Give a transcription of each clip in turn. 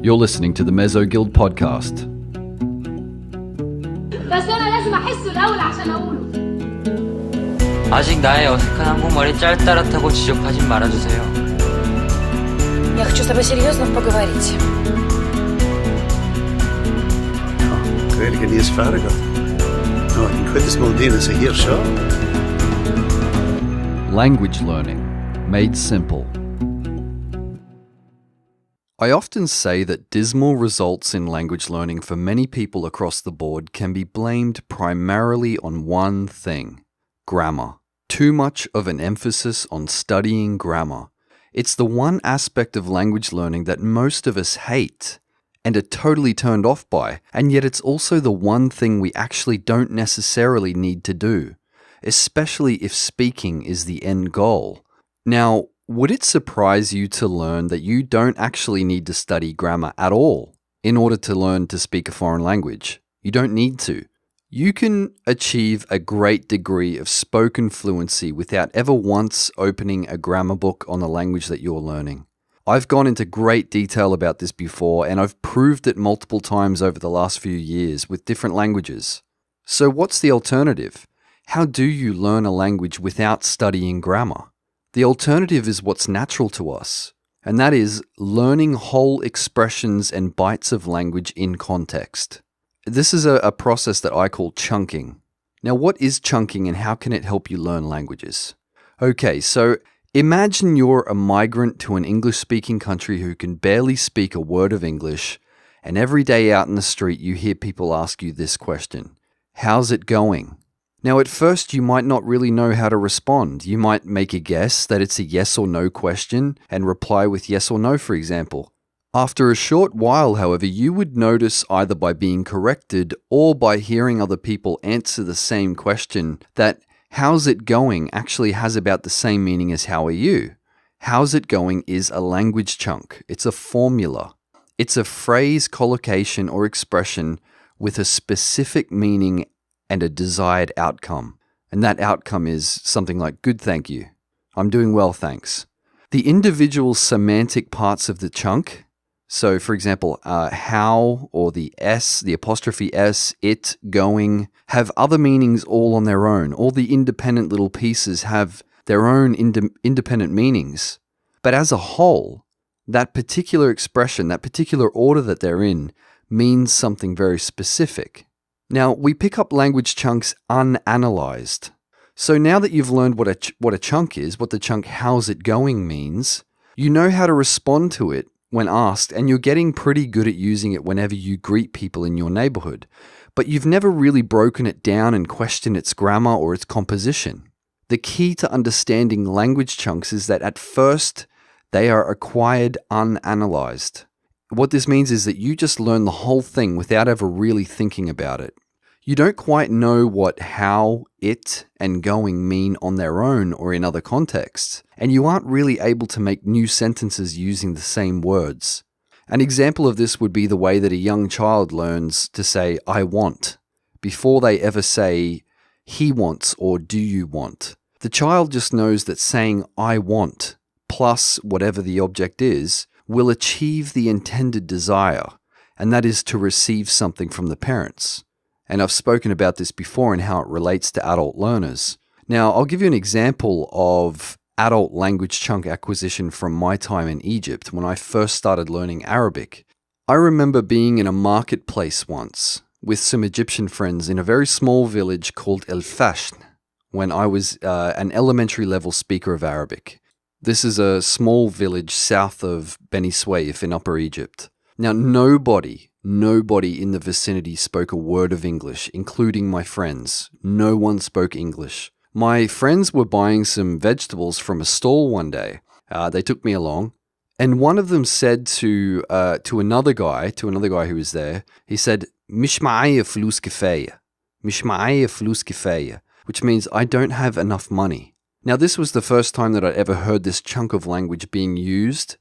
You're listening to the Mezzo Guild podcast. بس أنا لازم أحسه الأول عشان أقوله. 아직 나의 어색한 한국말이 짤따рат하고 지적하지 말아주세요. Я хочу с тобой серьезно поговорить. Really good news, Farragut. No, I can quit this Maldinas a year short. Language learning, made simple. I often say that dismal results in language learning for many people across the board can be blamed primarily on one thing: grammar. Too much of an emphasis on studying grammar. It's the one aspect of language learning that most of us hate and are totally turned off by, and yet it's also the one thing we actually don't necessarily need to do, especially if speaking is the end goal. Now, would it surprise you to learn that you don't actually need to study grammar at all in order to learn to speak a foreign language? You don't need to. You can achieve a great degree of spoken fluency without ever once opening a grammar book on the language that you're learning. I've gone into great detail about this before, and I've proved it multiple times over the last few years with different languages. So what's the alternative? How do you learn a language without studying grammar? The alternative is what's natural to us, and that is learning whole expressions and bites of language in context. This is a process that I call chunking. Now, what is chunking and how can it help you learn languages? Okay, so imagine you're a migrant to an English-speaking country who can barely speak a word of English, and every day out in the street you hear people ask you this question: how's it going? Now, at first, you might not really know how to respond. You might make a guess that it's a yes or no question and reply with yes or no, for example. After a short while, however, you would notice either by being corrected or by hearing other people answer the same question that how's it going actually has about the same meaning as how are you. How's it going is a language chunk. It's a formula. It's a phrase, collocation, or expression with a specific meaning and a desired outcome. And that outcome is something like, good, thank you. I'm doing well, thanks. The individual semantic parts of the chunk, so for example, how or the S, the apostrophe S, it, going, have other meanings all on their own. All the independent little pieces have their own independent meanings. But as a whole, that particular expression, that particular order that they're in, means something very specific. Now, we pick up language chunks unanalyzed. So now that you've learned what a chunk is, what the chunk how's it going means, you know how to respond to it when asked, and you're getting pretty good at using it whenever you greet people in your neighborhood. But you've never really broken it down and questioned its grammar or its composition. The key to understanding language chunks is that at first, they are acquired unanalyzed. What this means is that you just learn the whole thing without ever really thinking about it. You don't quite know what how, it, and going mean on their own or in other contexts, and you aren't really able to make new sentences using the same words. An example of this would be the way that a young child learns to say, I want, before they ever say, he wants or do you want. The child just knows that saying I want, plus whatever the object is, will achieve the intended desire, and that is to receive something from the parents. And I've spoken about this before and how it relates to adult learners. Now, I'll give you an example of adult language chunk acquisition from my time in Egypt when I first started learning Arabic. I remember being in a marketplace once with some Egyptian friends in a very small village called El Fasht when I was an elementary level speaker of Arabic. This is a small village south of Beni Suef in Upper Egypt. Now, nobody in the vicinity spoke a word of English, including my friends. No one spoke English. My friends were buying some vegetables from a stall one day. They took me along, and one of them said to another guy who was there, he said, "Mish ma'aya flus kifaya. Mish ma'aya flus kifaya," which means I don't have enough money. Now, this was the first time that I'd ever heard this chunk of language being used,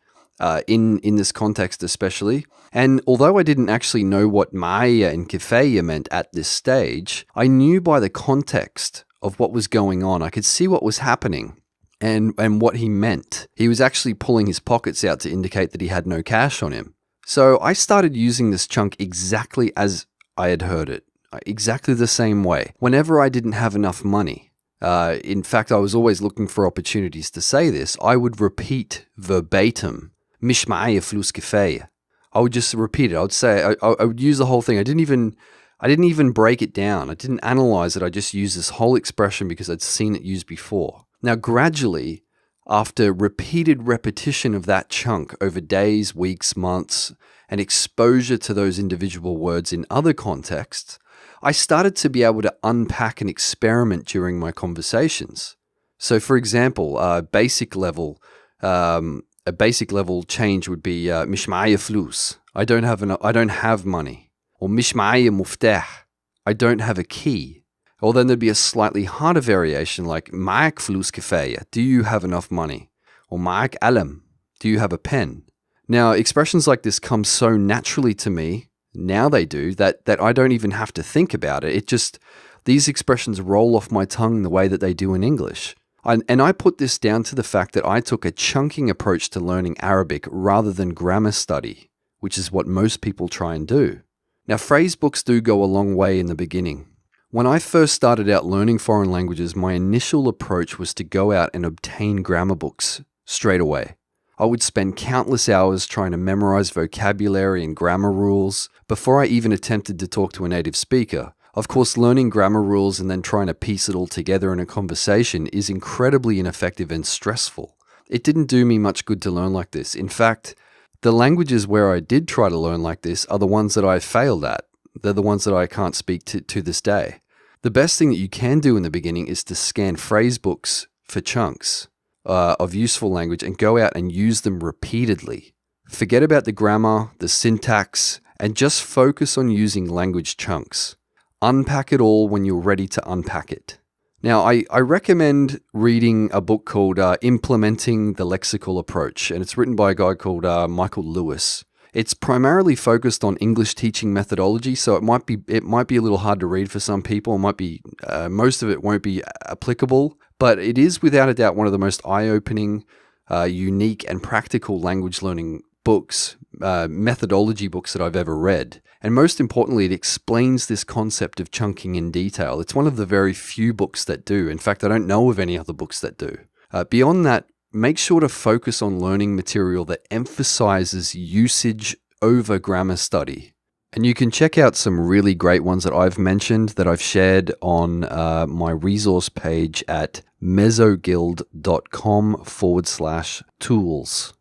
in this context especially. And although I didn't actually know what ma'aya and kifaya meant at this stage, I knew by the context of what was going on. I could see what was happening and what he meant. He was actually pulling his pockets out to indicate that he had no cash on him. So I started using this chunk exactly as I had heard it, exactly the same way. Whenever I didn't have enough money, in fact, I was always looking for opportunities to say this, I would repeat verbatim, "Mish ma'aya flus kifaya." I would just repeat it. I would say, I would use the whole thing. I didn't even break it down. I didn't analyze it. I just used this whole expression because I'd seen it used before. Now, gradually, after repeated repetition of that chunk over days, weeks, months, and exposure to those individual words in other contexts, I started to be able to unpack and experiment during my conversations. So, for example, a basic level change would be "Mish ma'aya flus." I don't have money. Or "Mish ma'aya muftah." I don't have a key. Or then there'd be a slightly harder variation like "Ma'ak flus kifaya." Do you have enough money? Or "Ma'ak alam." Do you have a pen? Now, expressions like this come so naturally to me, now they do, that I don't even have to think about it. These expressions roll off my tongue the way that they do in English. And I put this down to the fact that I took a chunking approach to learning Arabic rather than grammar study, which is what most people try and do. Now, phrase books do go a long way in the beginning. When I first started out learning foreign languages, my initial approach was to go out and obtain grammar books straight away. I would spend countless hours trying to memorize vocabulary and grammar rules before I even attempted to talk to a native speaker. Of course, learning grammar rules and then trying to piece it all together in a conversation is incredibly ineffective and stressful. It didn't do me much good to learn like this. In fact, the languages where I did try to learn like this are the ones that I failed at. They're the ones that I can't speak to this day. The best thing that you can do in the beginning is to scan phrase books for chunks of useful language and go out and use them repeatedly. Forget about the grammar, the syntax, and just focus on using language chunks. Unpack it all when you're ready to unpack it. Now, I recommend reading a book called Implementing the Lexical Approach, and it's written by a guy called Michael Lewis. It's primarily focused on English teaching methodology, so it might be a little hard to read for some people. It might be most of it won't be applicable, but it is without a doubt one of the most eye-opening, unique, and practical language learning books, methodology books that I've ever read. And most importantly, it explains this concept of chunking in detail. It's one of the very few books that do. In fact, I don't know of any other books that do. Beyond that, make sure to focus on learning material that emphasizes usage over grammar study. And you can check out some really great ones that I've mentioned that I've shared on my resource page at mesoguild.com/tools.